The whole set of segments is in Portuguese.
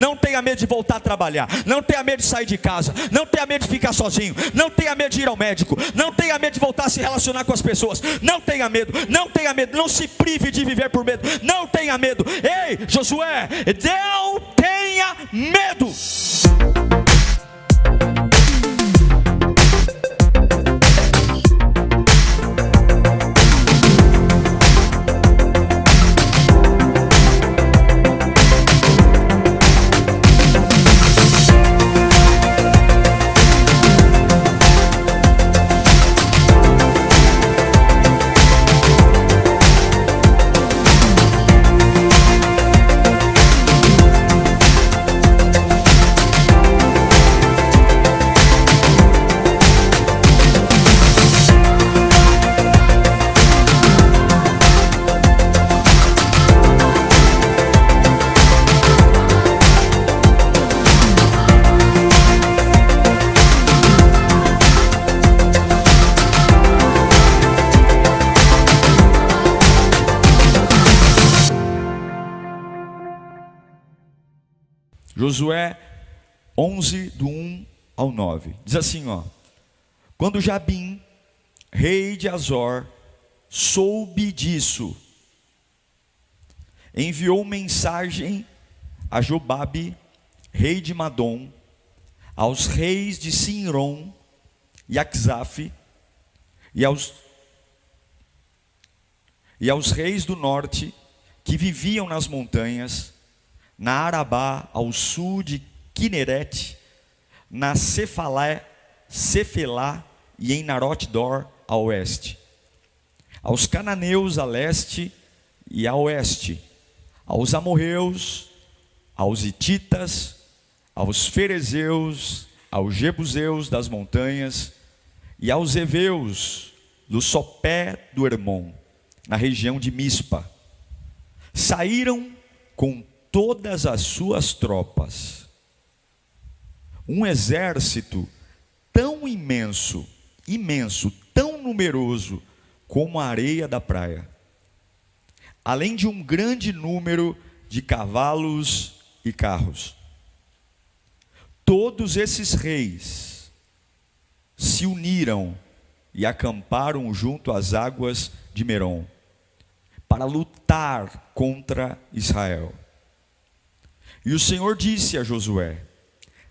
Não tenha medo de voltar a trabalhar. Não tenha medo de sair de casa. Não tenha medo de ficar sozinho. Não tenha medo de ir ao médico. Não tenha medo de voltar a se relacionar com as pessoas. Não tenha medo. Não tenha medo. Não se prive de viver por medo. Não tenha medo. Ei, Josué, não tenha medo. Josué 11, do 1 ao 9. Diz assim, ó: quando Jabim, rei de Azor, soube disso, enviou mensagem a Jobabe, rei de Madom, aos reis de Sinrom e Axaf, e aos reis do norte, que viviam nas montanhas, na Arabá, ao sul de Quinerete, na Cefelá e em Narot-Dor, a oeste, aos cananeus a leste e a oeste, aos amorreus, aos hititas, aos ferezeus, aos jebuseus das montanhas e aos heveus do sopé do Hermon, na região de Mispa. Saíram com todas as suas tropas, um exército tão imenso, tão numeroso como a areia da praia, além de um grande número de cavalos e carros. Todos esses reis se uniram e acamparam junto às águas de Merom, para lutar contra Israel. E o Senhor disse a Josué: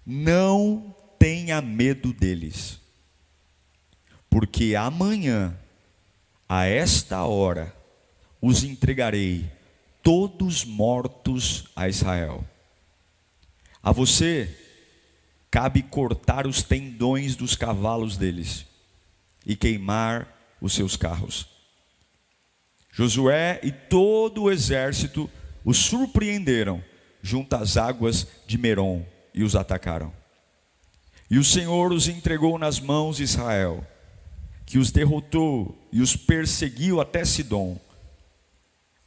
não tenha medo deles, porque amanhã, a esta hora, os entregarei todos mortos a Israel. A você cabe cortar os tendões dos cavalos deles e queimar os seus carros. Josué e todo o exército os surpreenderam junto às águas de Merom e os atacaram. E o Senhor os entregou nas mãos de Israel, que os derrotou e os perseguiu até Sidom,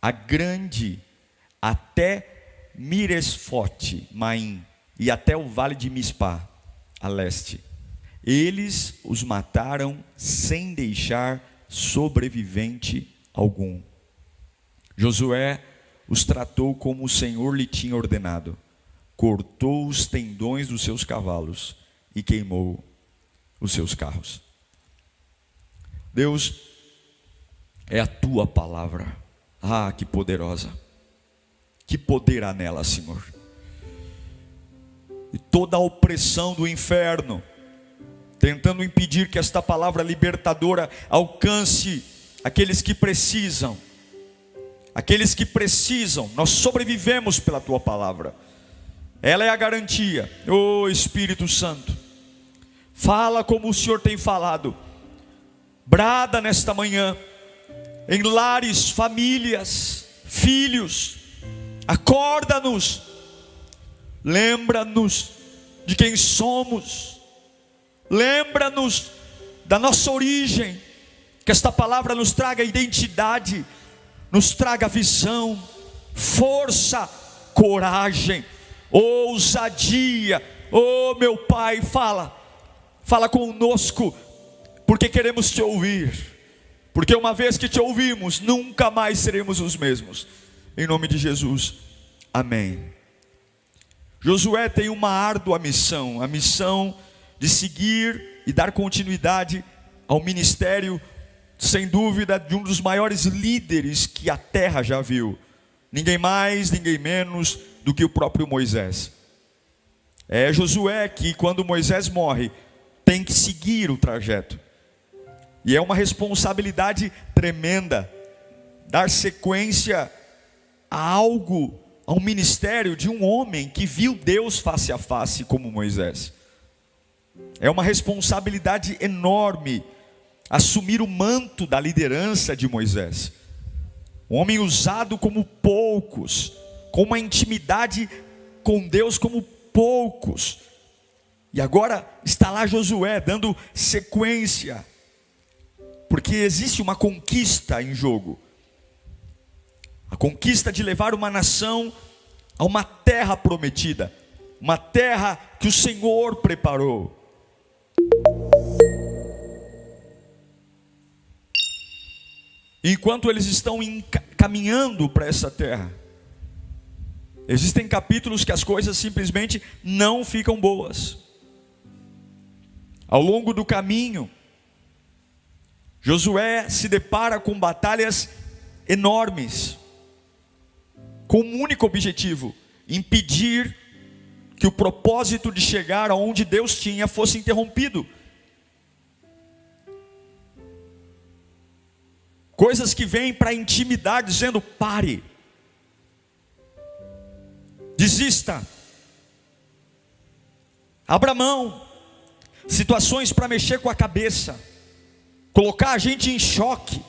a grande, até Miresfote Maim, e até o vale de Mispá, a leste. Eles os mataram sem deixar sobrevivente algum. Josué os tratou como o Senhor lhe tinha ordenado. Cortou os tendões dos seus cavalos e queimou os seus carros. Deus, é a tua palavra. Ah, que poderosa. Que poder há nela, Senhor. E toda a opressão do inferno, tentando impedir que esta palavra libertadora alcance aqueles que precisam. Aqueles que precisam, nós sobrevivemos pela tua palavra. Ela é a garantia. Oh Espírito Santo, fala como o Senhor tem falado. Brada nesta manhã, em lares, famílias, filhos. Acorda-nos, lembra-nos de quem somos, lembra-nos da nossa origem. Que esta palavra nos traga identidade, nos traga visão, força, coragem, ousadia. Oh meu Pai, fala conosco, porque queremos te ouvir, porque uma vez que te ouvimos, nunca mais seremos os mesmos. Em nome de Jesus, amém. Josué tem uma árdua missão, a missão de seguir e dar continuidade ao ministério, sem dúvida, de um dos maiores líderes que a terra já viu. Ninguém mais, ninguém menos do que o próprio Moisés. É Josué que, quando Moisés morre, tem que seguir o trajeto. E é uma responsabilidade tremenda dar sequência a algo, a um ministério de um homem que viu Deus face a face como Moisés. É uma responsabilidade enorme assumir o manto da liderança de Moisés. Um homem usado como poucos, com uma intimidade com Deus como poucos. E agora está lá Josué dando sequência, porque existe uma conquista em jogo. A conquista de levar uma nação a uma terra prometida, uma terra que o Senhor preparou. Enquanto eles estão caminhando para essa terra, existem capítulos que as coisas simplesmente não ficam boas. Ao longo do caminho, Josué se depara com batalhas enormes, com um único objetivo: impedir que o propósito de chegar aonde Deus tinha fosse interrompido. Coisas que vêm para intimidar, dizendo: pare, desista, abra mão. Situações para mexer com a cabeça, colocar a gente em choque.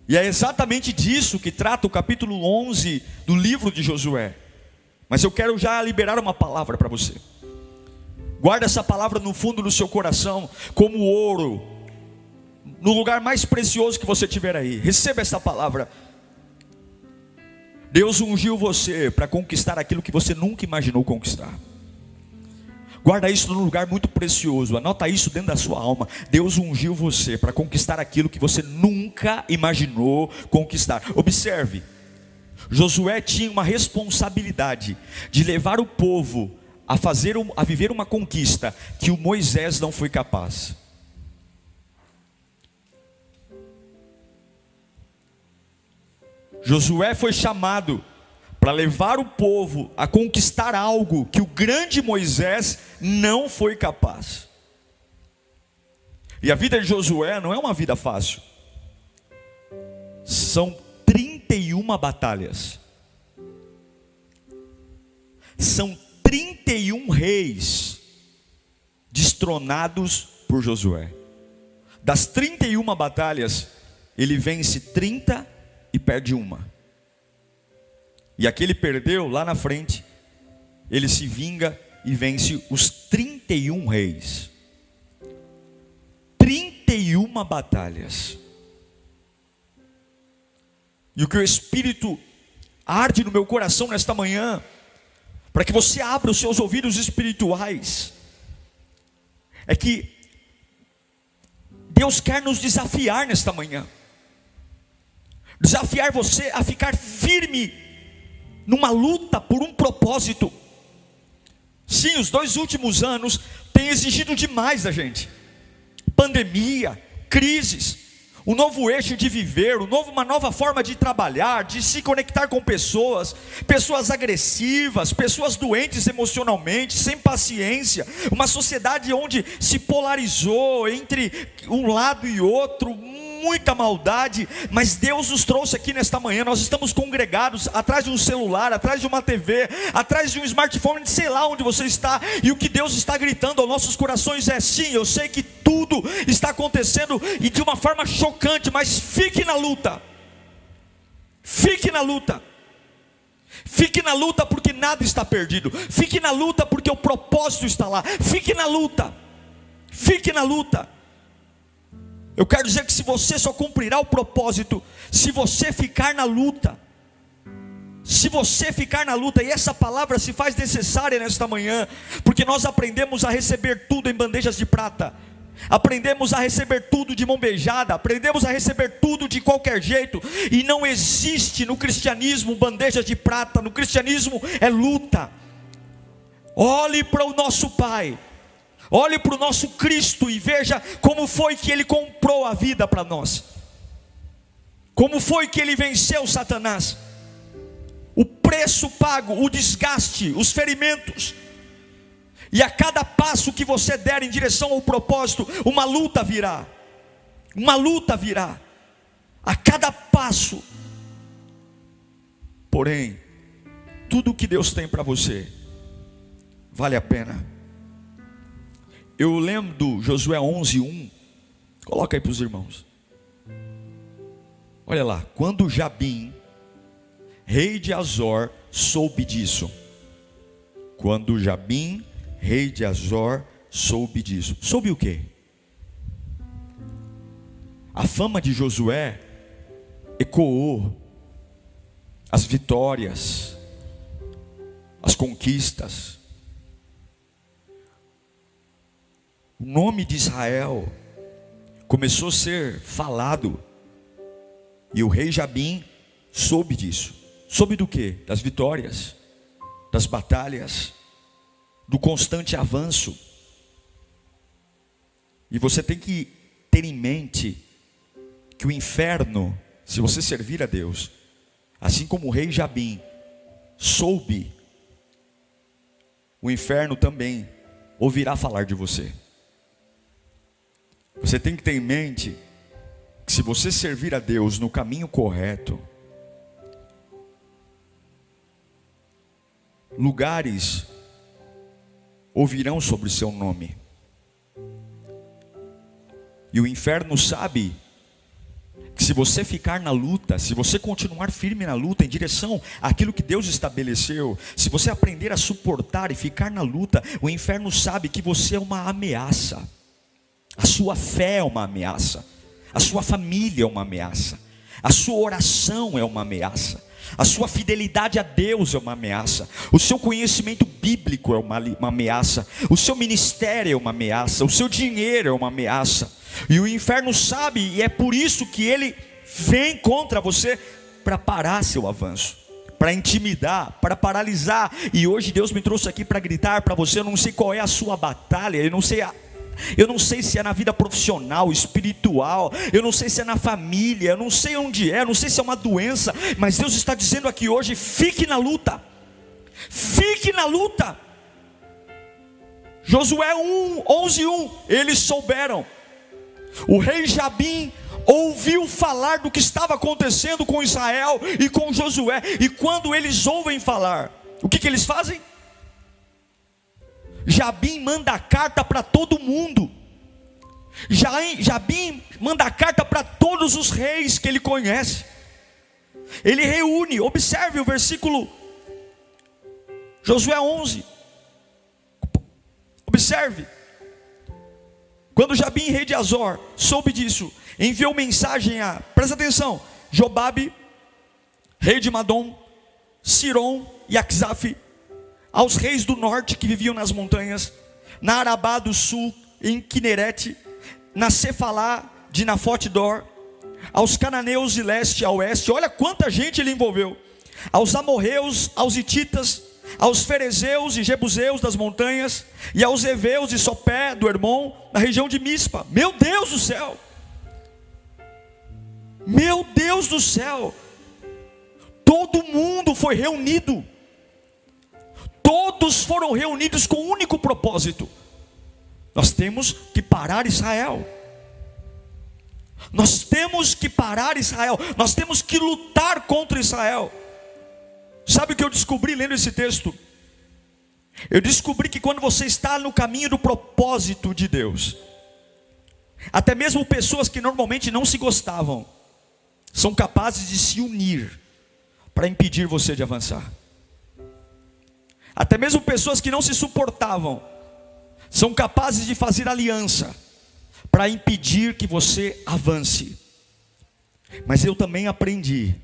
E é exatamente disso que trata o capítulo 11 do livro de Josué. Mas eu quero já liberar uma palavra para você. Guarda essa palavra no fundo do seu coração, como ouro, no lugar mais precioso que você tiver aí. Receba essa palavra. Deus ungiu você para conquistar aquilo que você nunca imaginou conquistar. Guarda isso num lugar muito precioso, anota isso dentro da sua alma. Deus ungiu você para conquistar aquilo que você nunca imaginou conquistar. Observe, Josué tinha uma responsabilidade de levar o povo a viver uma conquista que o Moisés não foi capaz. Josué foi chamado para levar o povo a conquistar algo que o grande Moisés não foi capaz. E a vida de Josué não é uma vida fácil. São 31 batalhas. São 31 reis destronados por Josué. Das 31 batalhas, ele vence 30 e perde uma. E aquele perdeu lá na frente, ele se vinga e vence os 31 reis. 31 batalhas. E o que o Espírito arde no meu coração nesta manhã, para que você abra os seus ouvidos espirituais, é que Deus quer nos desafiar nesta manhã. Desafiar você a ficar firme numa luta por um propósito. Sim, os 2 últimos anos têm exigido demais da gente. Pandemia, crises, um novo eixo de viver, uma nova forma de trabalhar, de se conectar com pessoas agressivas, pessoas doentes emocionalmente, sem paciência, uma sociedade onde se polarizou entre um lado e outro, muita maldade. Mas Deus nos trouxe aqui nesta manhã. Nós estamos congregados atrás de um celular, atrás de uma TV, atrás de um smartphone, sei lá onde você está. E o que Deus está gritando aos nossos corações é: sim, eu sei que tudo está acontecendo e de uma forma chocante, mas fique na luta. Fique na luta. Fique na luta, porque nada está perdido. Fique na luta, porque o propósito está lá. Fique na luta. Fique na luta. Eu quero dizer que se você só cumprirá o propósito se você ficar na luta. Se você ficar na luta. E essa palavra se faz necessária nesta manhã, porque nós aprendemos a receber tudo em bandejas de prata. Aprendemos a receber tudo de mão beijada. Aprendemos a receber tudo de qualquer jeito. E não existe no cristianismo bandejas de prata. No cristianismo é luta. Olhe para o nosso Pai, olhe para o nosso Cristo e veja como foi que Ele comprou a vida para nós, como foi que Ele venceu Satanás, o preço pago, o desgaste, os ferimentos. E a cada passo que você der em direção ao propósito, uma luta virá, uma luta virá, a cada passo. Porém, tudo que Deus tem para você vale a pena. Eu lembro do Josué 11:1. Coloca aí para os irmãos. Olha lá, quando Jabim, rei de Azor, soube disso. Quando Jabim, rei de Azor, soube disso. Soube o quê? A fama de Josué ecoou, as vitórias, as conquistas. O nome de Israel começou a ser falado. E o rei Jabim soube disso. Soube do quê? Das vitórias, das batalhas, do constante avanço. E você tem que ter em mente que o inferno, se você servir a Deus, assim como o rei Jabim soube, o inferno também ouvirá falar de você. Você tem que ter em mente que se você servir a Deus no caminho correto, lugares ouvirão sobre o seu nome. E o inferno sabe que se você ficar na luta, se você continuar firme na luta em direção àquilo que Deus estabeleceu, se você aprender a suportar e ficar na luta, o inferno sabe que você é uma ameaça. A sua fé é uma ameaça, a sua família é uma ameaça, a sua oração é uma ameaça, a sua fidelidade a Deus é uma ameaça, o seu conhecimento bíblico é uma ameaça, o seu ministério é uma ameaça, o seu dinheiro é uma ameaça. E o inferno sabe, e é por isso que ele vem contra você, para parar seu avanço, para intimidar, para paralisar. E hoje Deus me trouxe aqui para gritar para você. Eu não sei qual é a sua batalha, eu não sei se é na vida profissional, espiritual, eu não sei se é na família, eu não sei onde é, eu não sei se é uma doença, mas Deus está dizendo aqui hoje: fique na luta, fique na luta. Josué 11:1, eles souberam. O rei Jabim ouviu falar do que estava acontecendo com Israel e com Josué, e quando eles ouvem falar, o que eles fazem? Jabim manda carta para todo mundo. Jabim manda carta para todos os reis que ele conhece. Ele reúne, observe o versículo Josué 11. Observe. Quando Jabim, rei de Azor, soube disso, enviou mensagem a, presta atenção, Jobabe, rei de Madom, Siron e Aczaf, aos reis do norte que viviam nas montanhas, na Arabá do sul, em Quinerete, na Cefalá de Nafote-dor, aos cananeus de leste a oeste. Olha quanta gente ele envolveu. Aos amorreus, aos hititas, aos ferezeus e jebuseus das montanhas, e aos heveus de Sopé do Hermon, na região de Mispa. Meu Deus do céu, meu Deus do céu, todo mundo foi reunido. Todos foram reunidos com um único propósito: nós temos que parar Israel. Nós temos que parar Israel. Nós temos que lutar contra Israel. Sabe o que eu descobri lendo esse texto? Eu descobri que quando você está no caminho do propósito de Deus, até mesmo pessoas que normalmente não se gostavam são capazes de se unir para impedir você de avançar. Até mesmo pessoas que não se suportavam são capazes de fazer aliança para impedir que você avance. Mas eu também aprendi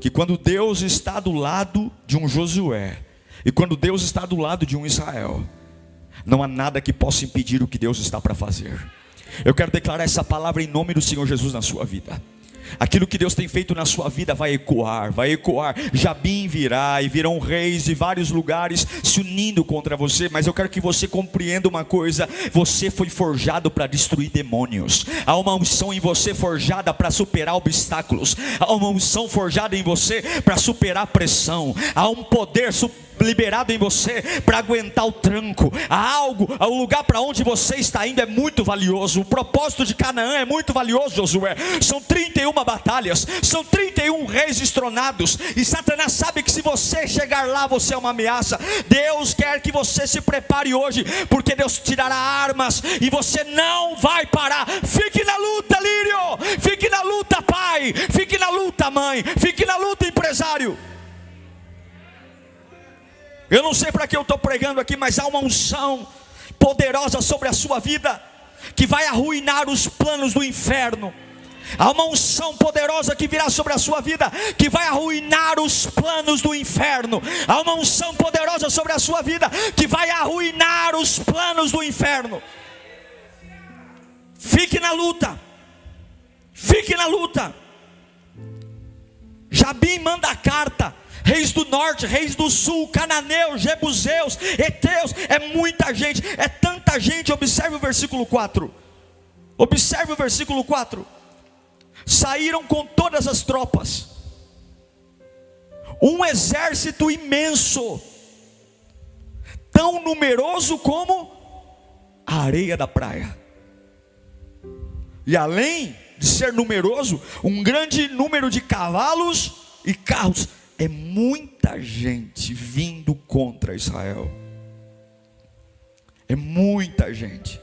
que quando Deus está do lado de um Josué, e quando Deus está do lado de um Israel, não há nada que possa impedir o que Deus está para fazer. Eu quero declarar essa palavra em nome do Senhor Jesus na sua vida. Aquilo que Deus tem feito na sua vida vai ecoar, vai ecoar. Jabim virá e virão reis de vários lugares se unindo contra você. Mas eu quero que você compreenda uma coisa: você foi forjado para destruir demônios. Há uma unção em você forjada para superar obstáculos. Há uma unção forjada em você para superar pressão. Há um poder liberado em você para aguentar o tranco. O lugar para onde você está indo é muito valioso. O propósito de Canaã é muito valioso, Josué. São 31 batalhas, são 31 reis destronados, e Satanás sabe que se você chegar lá, você é uma ameaça. Deus quer que você se prepare hoje, porque Deus te dará armas e você não vai parar. Fique na luta, Lírio. Fique na luta, pai. Fique na luta, mãe. Fique na luta, empresário. Eu não sei para que eu estou pregando aqui, mas há uma unção poderosa sobre a sua vida, que vai arruinar os planos do inferno. Há uma unção poderosa que virá sobre a sua vida, que vai arruinar os planos do inferno. Há uma unção poderosa sobre a sua vida, que vai arruinar os planos do inferno. Fique na luta. Fique na luta. Jabim manda a carta. Reis do norte, reis do sul, cananeus, jebuseus, heteus, é muita gente, é tanta gente. Observe o versículo 4. Observe o versículo 4. Saíram com todas as tropas, um exército imenso, tão numeroso como a areia da praia. E além de ser numeroso, um grande número de cavalos e carros. É muita gente vindo contra Israel. É muita gente.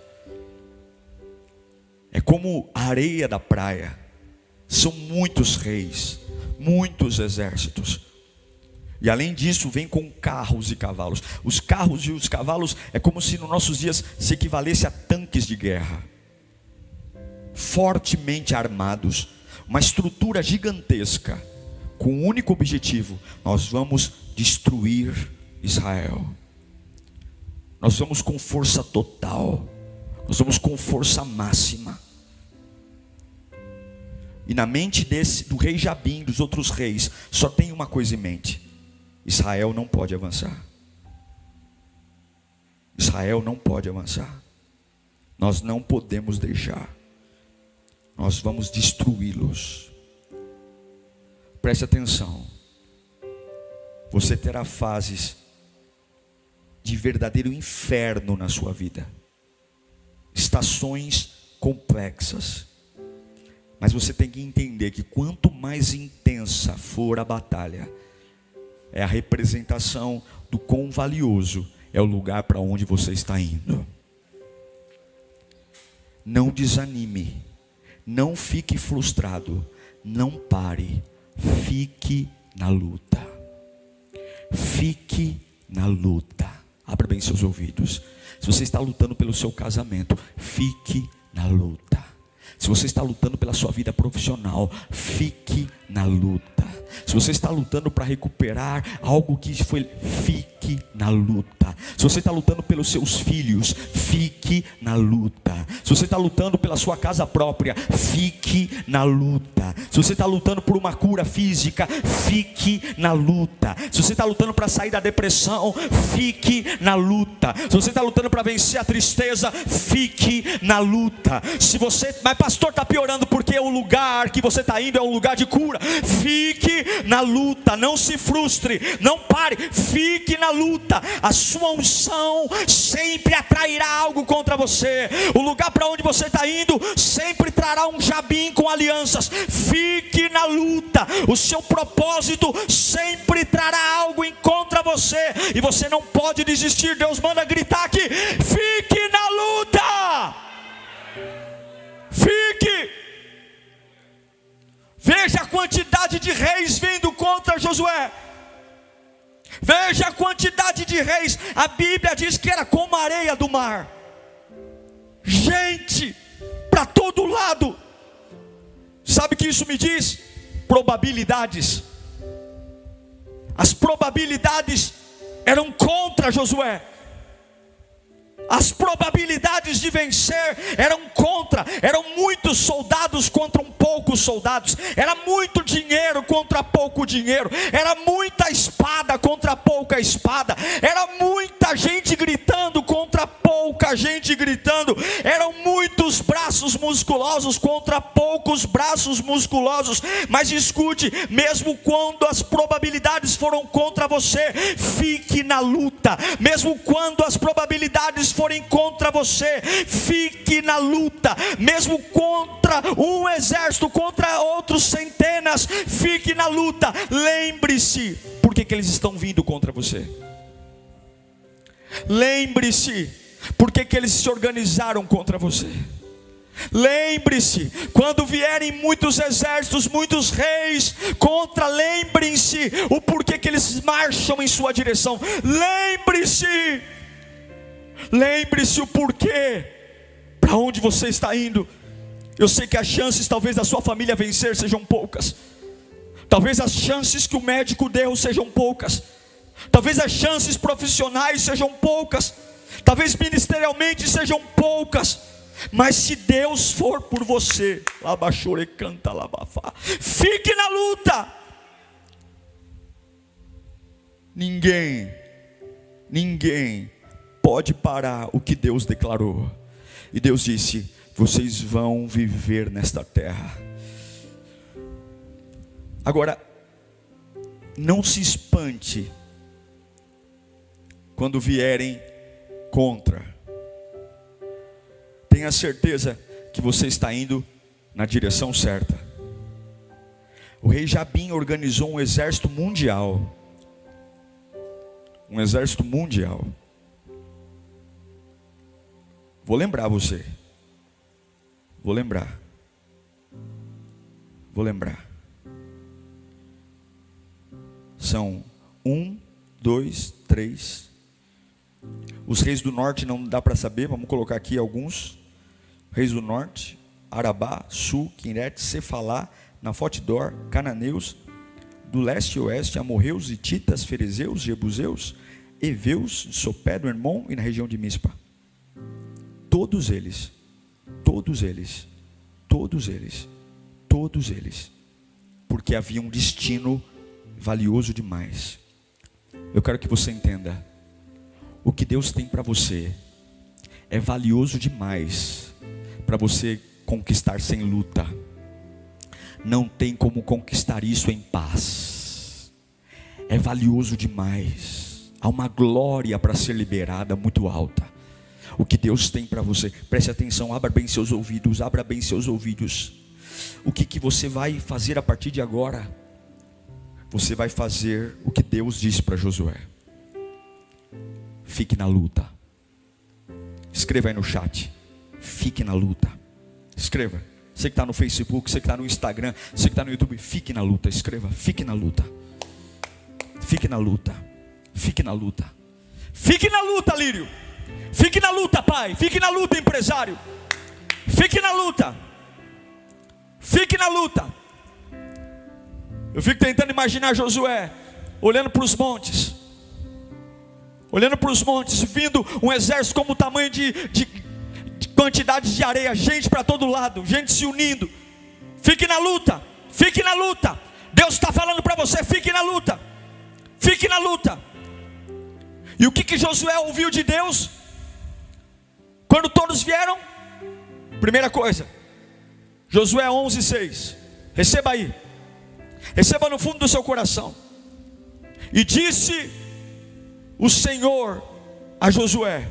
É como a areia da praia. São muitos reis, muitos exércitos. E além disso, vem com carros e cavalos. Os carros e os cavalos é como se nos nossos dias se equivalesse a tanques de guerra, fortemente armados, uma estrutura gigantesca, com um único objetivo: nós vamos destruir Israel. Nós vamos com força total, nós vamos com força máxima. E na mente do rei Jabim, dos outros reis, só tem uma coisa em mente: Israel não pode avançar. Israel não pode avançar. Nós não podemos deixar. Nós vamos destruí-los. Preste atenção. Você terá fases de verdadeiro inferno na sua vida, estações complexas. Mas você tem que entender que quanto mais intensa for a batalha, é a representação do quão valioso é o lugar para onde você está indo. Não desanime, não fique frustrado, não pare. Fique na luta. Fique na luta. Abra bem seus ouvidos. Se você está lutando pelo seu casamento, fique na luta. Se você está lutando pela sua vida profissional, fique na luta. Se você está lutando para recuperar algo que foi, fique na luta. Se você está lutando pelos seus filhos, fique na luta. Se você está lutando pela sua casa própria, fique na luta. Se você está lutando por uma cura física, fique na luta. Se você está lutando para sair da depressão, fique na luta. Se você está lutando para vencer a tristeza, fique na luta. Se você, mas pastor, está piorando porque o lugar que você está indo é um lugar de cura. Fique na luta, não se frustre, não pare, fique na luta. A sua unção sempre atrairá algo contra você. O lugar para onde você está indo sempre trará um Jabim com alianças. Fique na luta. O seu propósito sempre trará algo em contra você, e você não pode desistir. Deus manda gritar aqui: fique na luta. Fique. Veja a quantidade de reis vindo contra Josué. Veja a quantidade de reis. A Bíblia diz que era como a areia do mar. Gente para todo lado. Sabe o que isso me diz? Probabilidades. As probabilidades eram contra Josué. As probabilidades de vencer eram contra, eram muitos soldados contra poucos soldados, era muito dinheiro contra pouco dinheiro, era muita espada contra pouca espada, era muita gente gritando contra pouca gente gritando, eram muitos braços musculosos contra poucos braços musculosos. Mas escute, mesmo quando as probabilidades foram contra você, fique na luta. Mesmo quando as probabilidades forem contra você, fique na luta. Mesmo contra um exército, contra outros centenas, fique na luta. Lembre-se, por que eles estão vindo contra você? Lembre-se, por que eles se organizaram contra você? Lembre-se, quando vierem muitos exércitos, muitos reis contra, lembrem-se o porquê que eles marcham em sua direção. Lembre-se o porquê, para onde você está indo. Eu sei que as chances talvez da sua família vencer sejam poucas, talvez as chances que o médico deu sejam poucas, talvez as chances profissionais sejam poucas, talvez ministerialmente sejam poucas. Mas se Deus for por você, fique na luta. Ninguém pode parar o que Deus declarou. E Deus disse: vocês vão viver nesta terra. Agora, não se espante quando vierem contra. Tenha certeza que você está indo na direção certa. O rei Jabim organizou um exército mundial. Um exército mundial. Vou lembrar você. Vou lembrar. São 1, 2, 3. Os reis do norte não dá para saber, vamos colocar aqui alguns. Reis do norte: Arabá, Sul, Quinet, Cefalá, Nafote-dor, cananeus. Do leste e oeste: amorreus, hititas, ferezeus, jebuseus, heveus, Sopé do Hermon e na região de Mispa. Todos eles, porque havia um destino valioso demais. Eu quero que você entenda: o que Deus tem para você é valioso demais para você conquistar sem luta. Não tem como conquistar isso em paz. É valioso demais. Há uma glória para ser liberada muito alta. O que Deus tem para você, preste atenção, abra bem seus ouvidos. O que você vai fazer a partir de agora? Você vai fazer o que Deus disse para Josué. Fique na luta. Escreva aí no chat: fique na luta. Escreva. Você que está no Facebook, você que está no Instagram, você que está no YouTube, fique na luta. Escreva: fique na luta. Fique na luta. Fique na luta. Fique na luta, Lírio. Fique na luta, pai. Fique na luta, empresário. Fique na luta. Fique na luta. Eu fico tentando imaginar Josué olhando para os montes. Vindo um exército como o tamanho de quantidades de areia, gente para todo lado, gente se unindo. Fique na luta. Deus está falando para você: fique na luta. E o que Josué ouviu de Deus quando todos vieram? Primeira coisa, Josué 11:6. Receba aí, receba no fundo do seu coração. E disse o Senhor a Josué: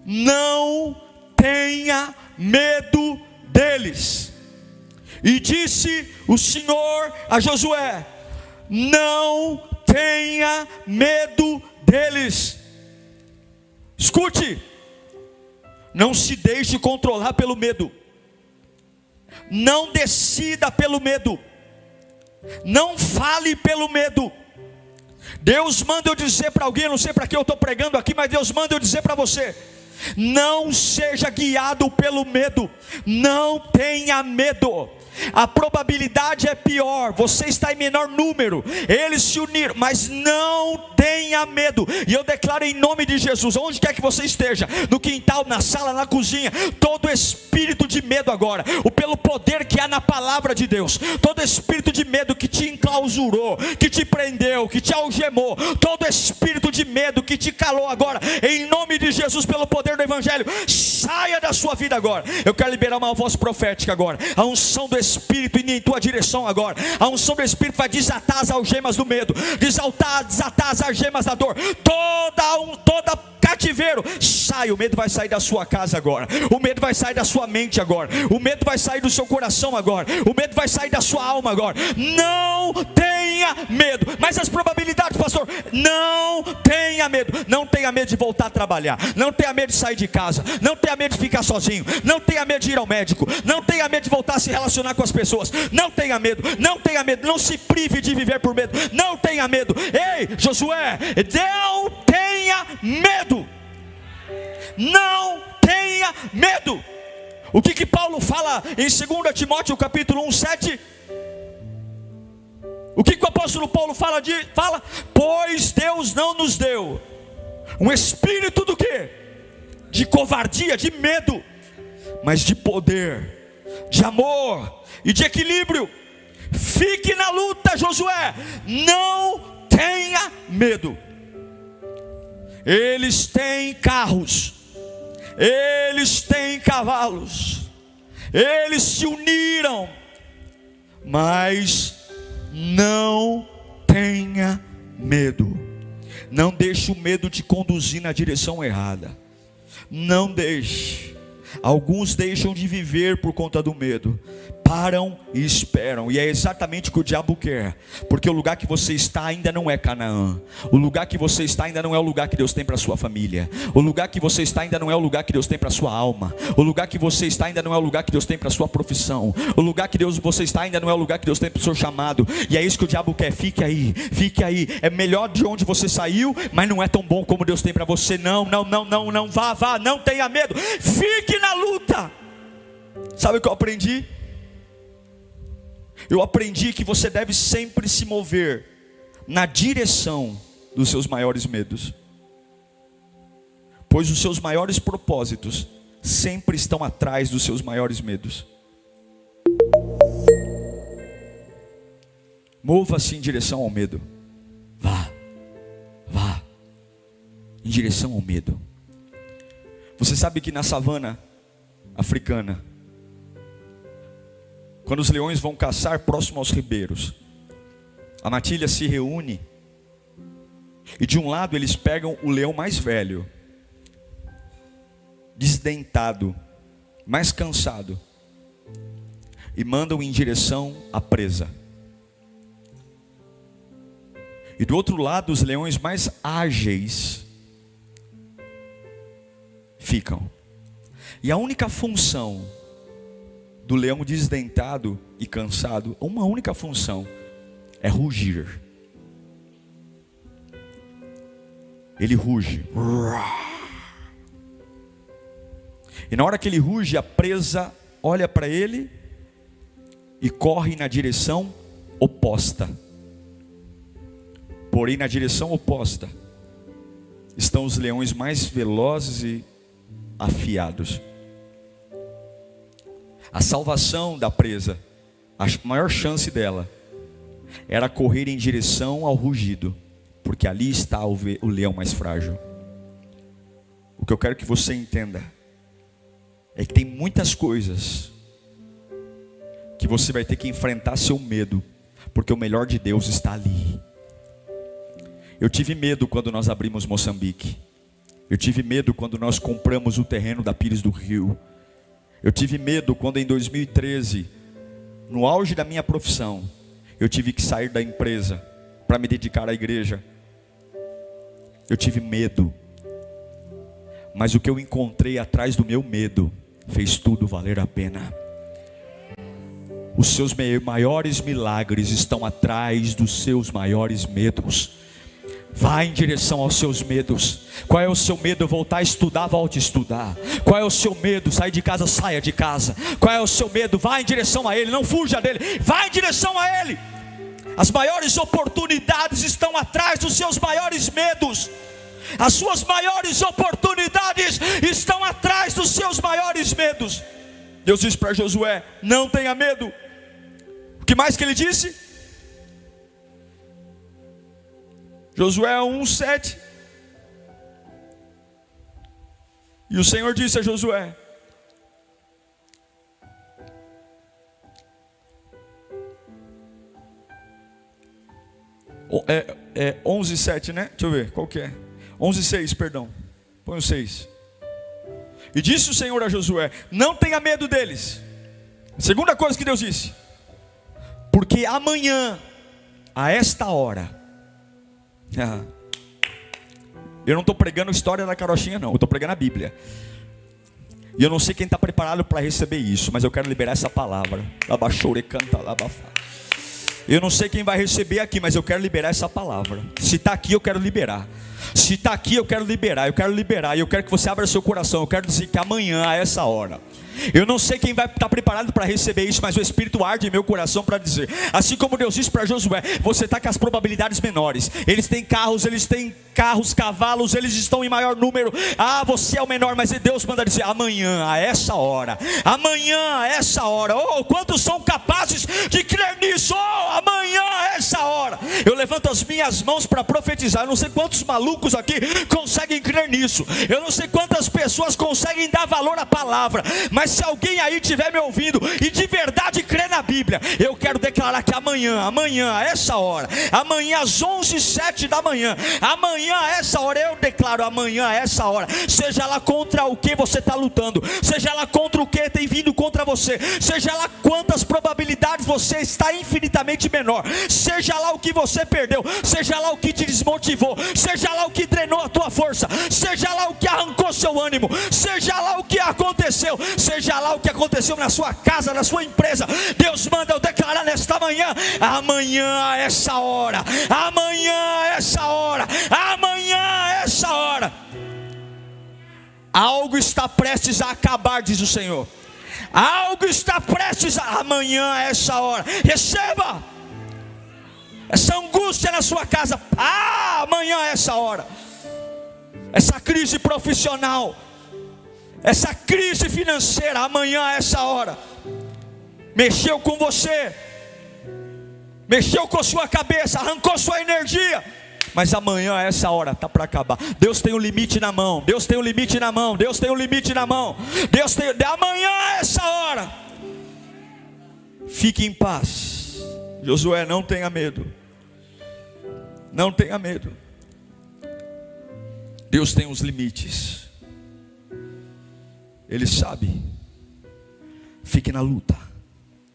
não tenha medo deles. E disse o Senhor a Josué: não tenha medo deles. Escute, não se deixe controlar pelo medo. Não decida pelo medo. Não fale pelo medo. Deus manda eu dizer para alguém, eu não sei para quem eu estou pregando aqui, mas Deus manda eu dizer para você: não seja guiado pelo medo. Não tenha medo. A probabilidade é pior, você está em menor número, eles se uniram, mas não tenha medo. E eu declaro em nome de Jesus, onde quer que você esteja, no quintal, na sala, na cozinha, todo espírito de medo agora, pelo poder que há na palavra de Deus, todo espírito de medo que te enclausurou, que te prendeu, que te algemou, todo espírito de medo que te calou agora, em nome de Jesus, pelo poder do Evangelho, saia da sua vida agora. Eu quero liberar uma voz profética agora, a unção do Espírito indo em tua direção agora, a unção do Espírito vai desatar as algemas do medo, desatar as algemas da dor, toda cativeiro, sai, o medo vai sair da sua casa agora, o medo vai sair da sua mente agora, o medo vai sair do seu coração agora, o medo vai sair da sua alma agora. Não tenha medo, mas as probabilidades, pastor, não tenha medo, não tenha medo de voltar a trabalhar, não tenha medo de sair de casa, não tenha medo de ficar sozinho, não tenha medo de ir ao médico, não tenha medo de voltar a se relacionar com as pessoas, não tenha medo, não se prive de viver por medo, não tenha medo. Ei, Josué, não tenha medo, não tenha medo. O que Paulo fala em 2 Timóteo capítulo 1:7? O que o apóstolo Paulo fala? Pois Deus não nos deu um espírito do quê? De covardia, de medo, mas de poder, de amor e de equilíbrio. Fique na luta, Josué, não tenha medo. Eles têm carros, eles têm cavalos, eles se uniram, mas não tenha medo. Não deixe o medo te conduzir na direção errada. Não deixe. Alguns deixam de viver por conta do medo, param e esperam, e é exatamente o que o diabo quer, porque o lugar que você está ainda não é Canaã, o lugar que você está ainda não é o lugar que Deus tem para a sua família, o lugar que você está ainda não é o lugar que Deus tem para a sua alma, o lugar que você está ainda não é o lugar que Deus tem para a sua profissão, o lugar que você está ainda não é o lugar que Deus tem para o seu chamado, e é isso que o diabo quer. Fique aí, é melhor de onde você saiu, mas não é tão bom como Deus tem para você. Não, vá, não tenha medo, fique na luta. Sabe o que eu aprendi? Eu aprendi que você deve sempre se mover na direção dos seus maiores medos, pois os seus maiores propósitos sempre estão atrás dos seus maiores medos. Mova-se em direção ao medo. Vá em direção ao medo. Você sabe que na savana africana, quando os leões vão caçar próximo aos ribeiros, a matilha se reúne e de um lado eles pegam o leão mais velho, desdentado, mais cansado, e mandam em direção à presa. E do outro lado os leões mais ágeis ficam. E a única função do leão desdentado e cansado, uma única função, é rugir. Ele ruge. E na hora que ele ruge, a presa olha para ele e corre na direção oposta. Porém, na direção oposta estão os leões mais velozes e afiados. A salvação da presa, a maior chance dela era correr em direção ao rugido, porque ali está o leão mais frágil. O que eu quero que você entenda é que tem muitas coisas que você vai ter que enfrentar seu medo, porque o melhor de Deus está ali. Eu tive medo quando nós abrimos Moçambique. Eu tive medo quando nós compramos o terreno da Pires do Rio. Eu tive medo quando em 2013, no auge da minha profissão, eu tive que sair da empresa para me dedicar à igreja. Eu tive medo, mas o que eu encontrei atrás do meu medo fez tudo valer a pena. Os seus maiores milagres estão atrás dos seus maiores medos. Vá em direção aos seus medos. Qual é o seu medo? Voltar a estudar, volte a estudar. Qual é o seu medo? Sair de casa, saia de casa. Qual é o seu medo? Vá em direção a Ele, não fuja dele, vá em direção a Ele. As maiores oportunidades estão atrás dos seus maiores medos. As suas maiores oportunidades estão atrás dos seus maiores medos. Deus disse para Josué: não tenha medo. O que mais que ele disse? Josué 1:7. E o Senhor disse a Josué: 11:7, né? Deixa eu ver, qual que é? 11:6, perdão. Põe o 6. E disse o Senhor a Josué: não tenha medo deles. Segunda coisa que Deus disse: porque amanhã, a esta hora, eu não estou pregando história da carochinha não, eu estou pregando a Bíblia. E eu não sei quem está preparado para receber isso, mas eu quero liberar essa palavra. Eu não sei quem vai receber aqui, mas eu quero liberar essa palavra. Se está aqui, eu quero liberar. Se está aqui, eu quero liberar. Eu quero liberar. E eu quero que você abra seu coração. Eu quero dizer que amanhã, a essa hora, eu não sei quem vai estar preparado para receber isso, mas o Espírito arde em meu coração para dizer. Assim como Deus disse para Josué: você está com as probabilidades menores. Eles têm carros, cavalos, eles estão em maior número. Você é o menor, mas Deus manda dizer: amanhã, a essa hora. Amanhã, a essa hora. Quantos são capazes de crer nisso? Amanhã, a essa hora. Eu levanto as minhas mãos para profetizar. Eu não sei quantos malucos aqui conseguem crer nisso. Eu não sei quantas pessoas conseguem dar valor à palavra. Mas se alguém aí estiver me ouvindo e de verdade crê na Bíblia, eu quero declarar que amanhã, a essa hora, amanhã às 11:07 da manhã, amanhã a essa hora, eu declaro amanhã a essa hora, seja lá contra o que você está lutando, seja lá contra o que tem vindo contra você, seja lá quantas probabilidades você está infinitamente menor, seja lá o que você perdeu, seja lá o que te desmotivou, seja lá o que drenou a tua força, seja lá o que arrancou seu ânimo, seja lá o que aconteceu, seja lá o que aconteceu na sua casa, na sua empresa, Deus manda eu declarar nesta manhã: amanhã a essa hora, amanhã a essa hora, amanhã a essa hora, algo está prestes a acabar, diz o Senhor. Algo está prestes a... amanhã a essa hora, receba essa angústia na sua casa. Amanhã a essa hora, essa crise profissional, essa crise financeira, amanhã a essa hora, mexeu com você, mexeu com sua cabeça, arrancou sua energia, mas amanhã a essa hora está para acabar. Deus tem um limite na mão, Deus tem um limite na mão, Deus tem um limite na mão, Deus tem, amanhã a essa hora, fique em paz. Josué, não tenha medo, não tenha medo. Deus tem os limites, Ele sabe. Fique na luta.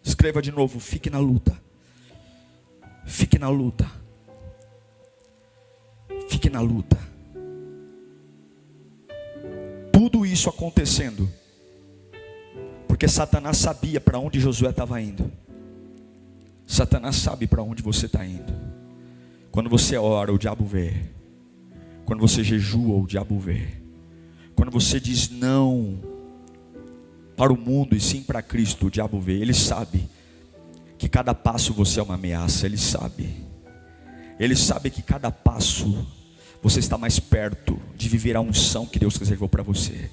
Escreva de novo: fique na luta. Fique na luta. Fique na luta. Tudo isso acontecendo porque Satanás sabia para onde Josué estava indo. Satanás sabe para onde você está indo. Quando você ora, o diabo vê. Quando você jejua, o diabo vê. Quando você diz não para o mundo e sim para Cristo, o diabo vê. Ele sabe que cada passo você é uma ameaça. Ele sabe que cada passo você está mais perto de viver a unção que Deus reservou para você.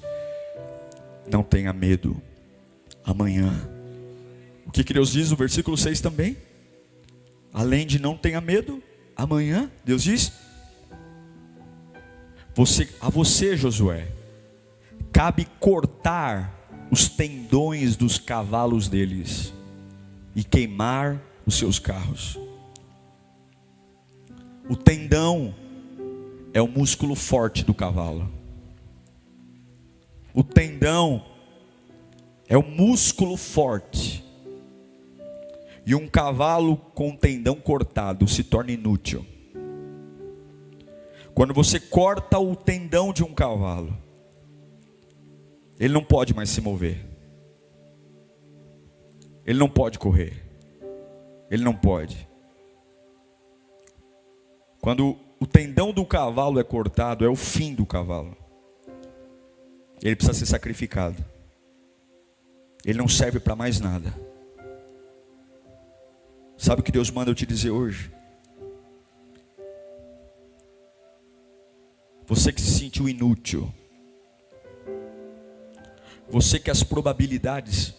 Não tenha medo. Amanhã, o que Deus diz no versículo 6 também? Além de não tenha medo, amanhã, Deus diz: a você, Josué, cabe cortar os tendões dos cavalos deles e queimar os seus carros. O tendão é o músculo forte do cavalo. O tendão é o músculo forte. E um cavalo com tendão cortado se torna inútil. Quando você corta o tendão de um cavalo, ele não pode mais se mover. Ele não pode correr. Ele não pode. Quando o tendão do cavalo é cortado, é o fim do cavalo. Ele precisa ser sacrificado. Ele não serve para mais nada. Sabe o que Deus manda eu te dizer hoje? Você que se sentiu inútil, você que as probabilidades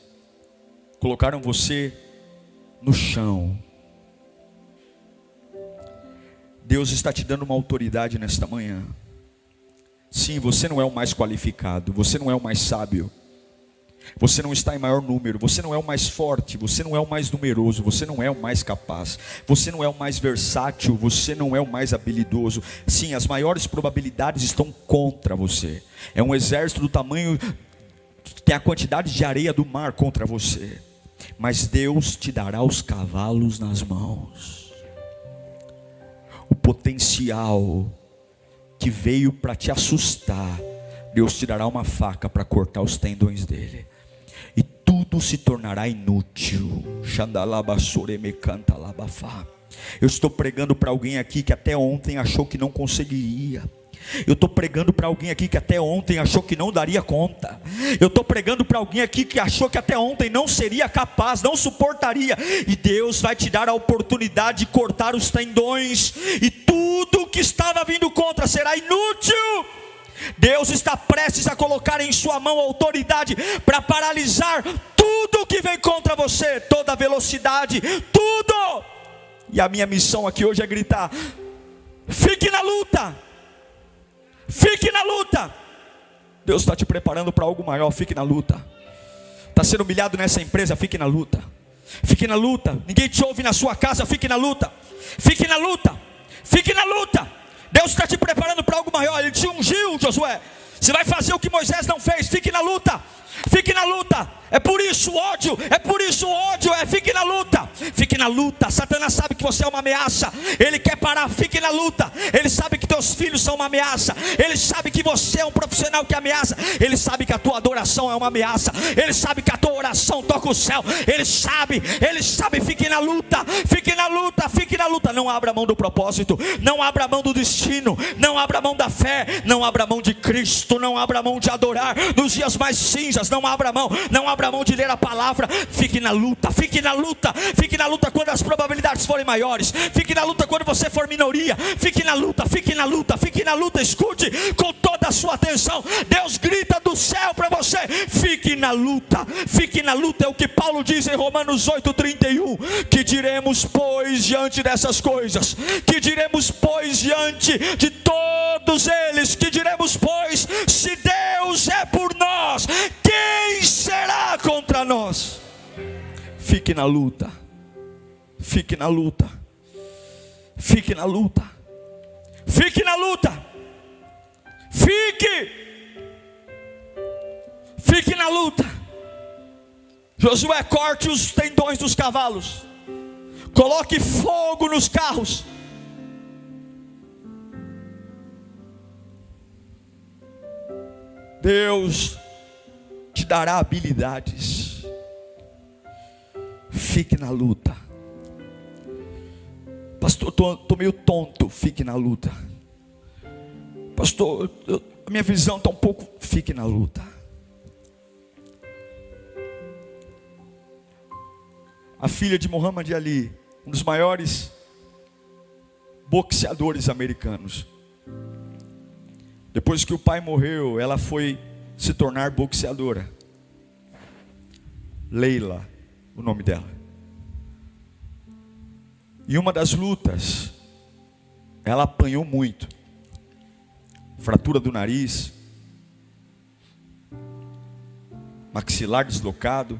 colocaram você no chão, Deus está te dando uma autoridade nesta manhã. Sim, você não é o mais qualificado, você não é o mais sábio, você não está em maior número, você não é o mais forte, você não é o mais numeroso, você não é o mais capaz, você não é o mais versátil, você não é o mais habilidoso. Sim, as maiores probabilidades estão contra você. É um exército do tamanho, tem a quantidade de areia do mar contra você. Mas Deus te dará os cavalos nas mãos. O potencial que veio para te assustar, Deus te dará uma faca para cortar os tendões dele, e tudo se tornará inútil. Eu estou pregando para alguém aqui que até ontem achou que não conseguiria. Eu estou pregando para alguém aqui que até ontem achou que não daria conta. Eu estou pregando para alguém aqui que achou que até ontem não seria capaz, não suportaria. E Deus vai te dar a oportunidade de cortar os tendões, e tudo que estava vindo contra será inútil. Deus está prestes a colocar em sua mão a autoridade para paralisar tudo que vem contra você, toda a velocidade, tudo. E a minha missão aqui hoje é gritar: fique na luta. Fique na luta. Deus está te preparando para algo maior. Fique na luta. Está sendo humilhado nessa empresa? Fique na luta. Fique na luta. Ninguém te ouve na sua casa? Fique na luta. Fique na luta. Fique na luta. Deus está te preparando para algo maior. Ele te ungiu, Josué. Você vai fazer o que Moisés não fez. Fique na luta. Fique na luta. É por isso o ódio. É por isso o ódio. Fique na luta. Fique na luta. Satanás sabe que você é uma ameaça. Ele quer parar. Fique na luta. Ele sabe que teus filhos são uma ameaça. Ele sabe que você é um profissional que ameaça. Ele sabe que a tua adoração é uma ameaça. Ele sabe que a tua oração toca o céu. Ele sabe. Fique na luta. Fique na luta. Fique na luta. Não abra mão do propósito. Não abra mão do destino. Não abra mão da fé. Não abra mão de Cristo. Não abra mão de adorar nos dias mais cinzas. Não abra mão. Não abra mão de ler a palavra. Fique na luta. Fique na luta. Fique na luta quando as probabilidades forem maiores. Fique na luta quando você for minoria. Fique na luta. Fique na luta. Fique na luta. Escute com toda a sua atenção. Deus grita do céu para você: fique na luta. Fique na luta. É o que Paulo diz em Romanos 8:31. Que diremos, pois, diante dessas coisas? Que diremos, pois, diante de todos eles? Que diremos, pois, se Deus é por nós, quem será contra nós? Fique na luta. Fique na luta. Fique na luta. Fique na luta. Fique na luta. Josué, corte os tendões dos cavalos. Coloque fogo nos carros. Deus te dará habilidades. Fique na luta. Pastor, estou meio tonto. Fique na luta. Pastor, a minha visão está um pouco. Fique na luta. A filha de Muhammad Ali, um dos maiores boxeadores americanos. Depois que o pai morreu, ela foi se tornar boxeadora. Leila, o nome dela. E uma das lutas, ela apanhou muito. Fratura do nariz, maxilar deslocado.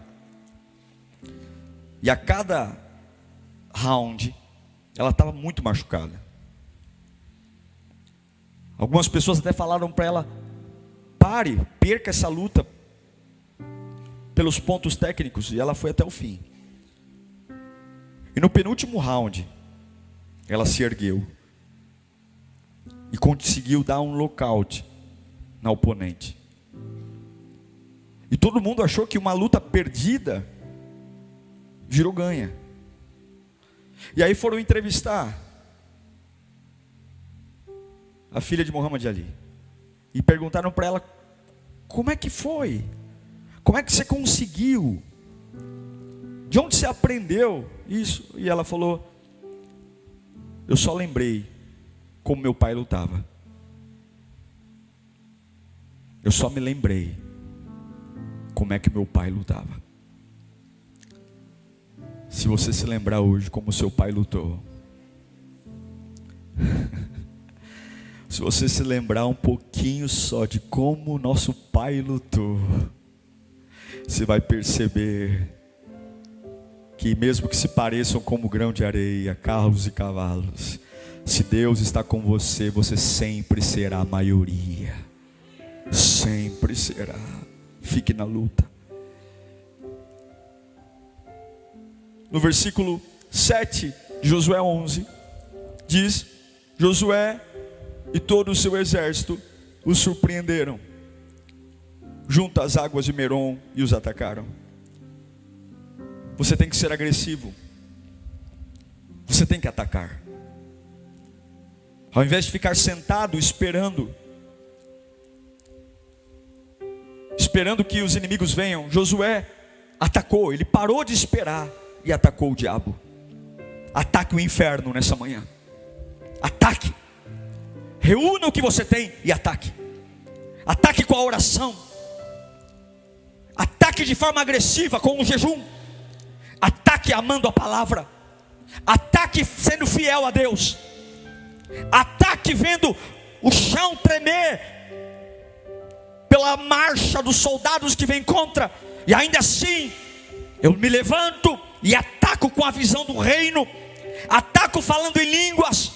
E a cada round, ela estava muito machucada. Algumas pessoas até falaram para ela: pare, perca essa luta pelos pontos técnicos. E ela foi até o fim. E no penúltimo round, ela se ergueu e conseguiu dar um nocaute na oponente. E todo mundo achou que uma luta perdida virou ganha. E aí foram entrevistar a filha de Muhammad Ali. E perguntaram para ela: como é que foi? Como é que você conseguiu? De onde você aprendeu isso? E ela falou: eu só lembrei como meu pai lutava. Eu só me lembrei como é que meu pai lutava. Se você se lembrar hoje como seu pai lutou, se você se lembrar um pouquinho só de como nosso pai lutou, você vai perceber que mesmo que se pareçam como grão de areia, carros e cavalos, se Deus está com você, você sempre será a maioria. Sempre será. Fique na luta. No versículo 7 de Josué 11, diz: Josué e todo o seu exército os surpreenderam junto às águas de Merom e os atacaram. Você tem que ser agressivo. Você tem que atacar. Ao invés de ficar sentado esperando que os inimigos venham, Josué atacou. Ele parou de esperar e atacou o diabo. Ataque o inferno nessa manhã. Ataque. Reúna o que você tem e ataque. Ataque com a oração. Ataque de forma agressiva com o jejum. Ataque amando a palavra. Ataque sendo fiel a Deus. Ataque vendo o chão tremer pela marcha dos soldados que vem contra. E ainda assim eu me levanto e ataco com a visão do reino. Ataco falando em línguas.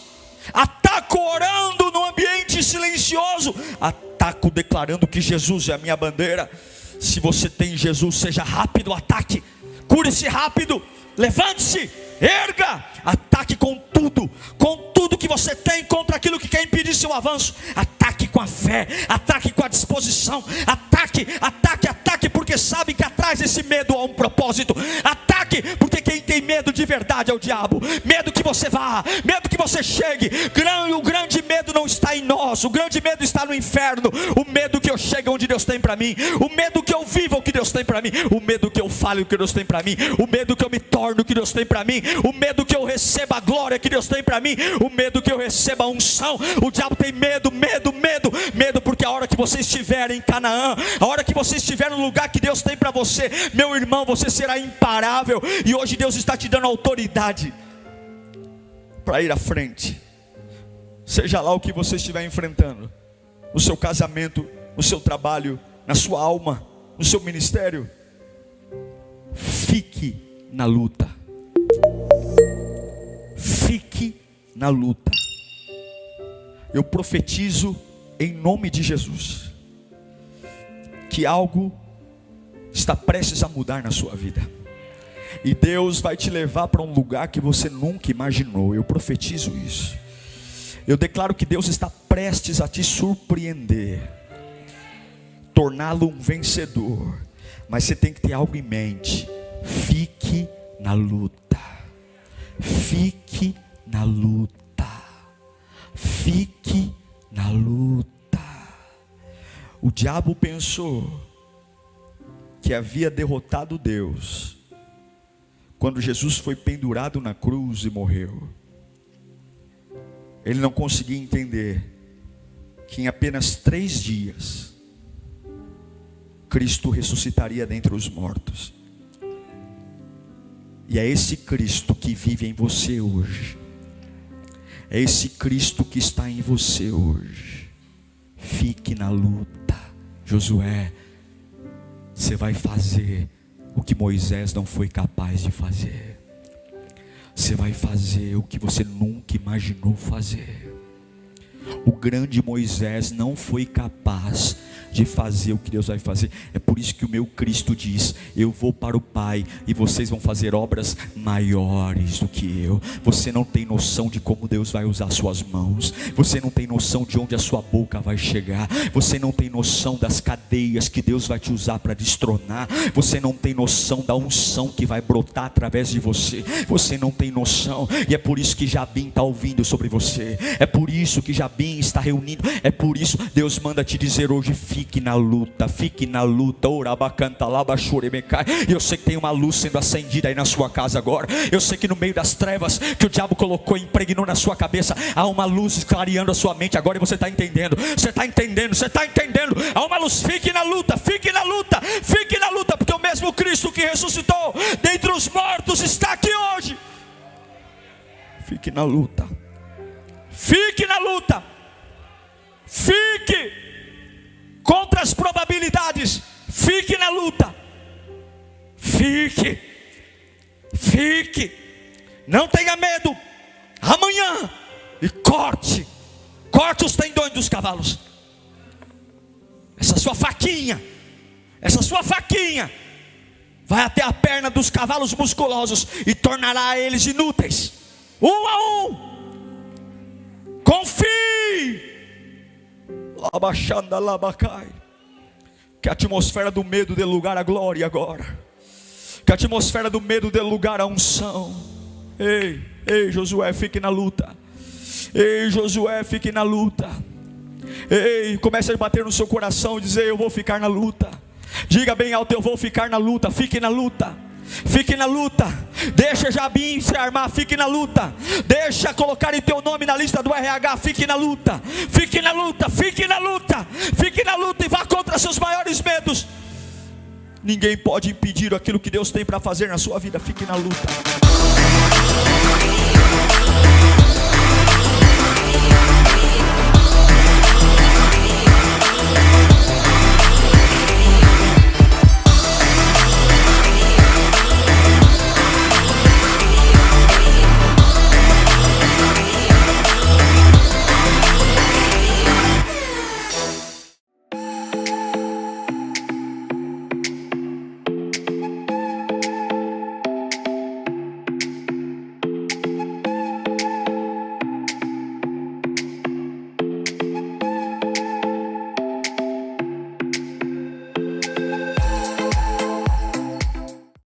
Ataco orando no ambiente silencioso. Ataco declarando que Jesus é a minha bandeira. Se você tem Jesus, seja rápido, ataque. Cure-se rápido, levante-se, erga, ataque com tudo que você tem contra aquilo que quer impedir seu avanço. Ataque com a fé, ataque com a disposição, ataque, porque sabe que atrás desse medo há um propósito. Ataque, porque quem tem medo de verdade é o diabo. Medo que você vá, medo que você chegue. O grande medo não está em nós, o grande medo está no inferno. O medo que eu chegue onde Deus tem para mim, o medo que eu viva o que Deus tem para mim, o medo que eu fale o que Deus tem para mim, o medo que eu me torne o que Deus tem para mim, o medo que eu receba a glória que Deus tem para mim, o medo que eu receba a unção. O diabo tem medo, porque a hora que você estiver em Canaã, a hora que você estiver no lugar que Deus tem para você, meu irmão, você será imparável. E hoje Deus está te dando autoridade para ir à frente. Seja lá o que você estiver enfrentando, no seu casamento, no seu trabalho, na sua alma, no seu ministério, fique na luta. Fique na luta. Eu profetizo em nome de Jesus que algo está prestes a mudar na sua vida. E Deus vai te levar para um lugar que você nunca imaginou. Eu profetizo isso. Eu declaro que Deus está prestes a te surpreender, torná-lo um vencedor. Mas você tem que ter algo em mente. Fique na luta. Fique na luta. Fique na luta. O diabo pensou que havia derrotado Deus quando Jesus foi pendurado na cruz e morreu. Ele não conseguia entender que em apenas 3 dias Cristo ressuscitaria dentre os mortos. E é esse Cristo que vive em você hoje. É esse Cristo que está em você hoje. Fique na luta. Josué, você vai fazer o que Moisés não foi capaz de fazer. Você vai fazer o que você nunca imaginou fazer. O grande Moisés não foi capaz de fazer o que Deus vai fazer. É por isso que o meu Cristo diz: eu vou para o Pai e vocês vão fazer obras maiores do que eu. Você não tem noção de como Deus vai usar suas mãos. Você não tem noção de onde a sua boca vai chegar. Você não tem noção das cadeias que Deus vai te usar para destronar. Você não tem noção da unção que vai brotar através de você. Você não tem noção. E é por isso que Jabim está ouvindo sobre você. É por isso que Jabim Jabim está reunindo. É por isso Deus manda te dizer hoje: fique na luta, fique na luta. E eu sei que tem uma luz sendo acendida aí na sua casa agora. Eu sei que no meio das trevas que o diabo colocou e impregnou na sua cabeça, há uma luz clareando a sua mente agora, e você está entendendo. Você está entendendo, você está entendendo. Há uma luz. Fique na luta, fique na luta, fique na luta, porque o mesmo Cristo que ressuscitou dentre os mortos está aqui hoje. Fique na luta. Fique na luta. Fique contra as probabilidades. Fique na luta. Fique. Fique. Não tenha medo. Amanhã. E corte os tendões dos cavalos. Essa sua faquinha vai até a perna dos cavalos musculosos e tornará eles inúteis. Um a um. Confie. Que a atmosfera do medo dê lugar à glória agora. Que a atmosfera do medo dê lugar à unção. Ei, Josué, fique na luta. Ei, Josué, fique na luta. Ei, comece a bater no seu coração e dizer: eu vou ficar na luta. Diga bem alto: eu vou ficar na luta. Fique na luta. Fique na luta. Deixa Jabim se armar. Fique na luta. Deixa colocar em teu nome na lista do RH. Fique na luta. Fique na luta. Fique na luta. Fique na luta e vá contra seus maiores medos. Ninguém pode impedir aquilo que Deus tem para fazer na sua vida. Fique na luta.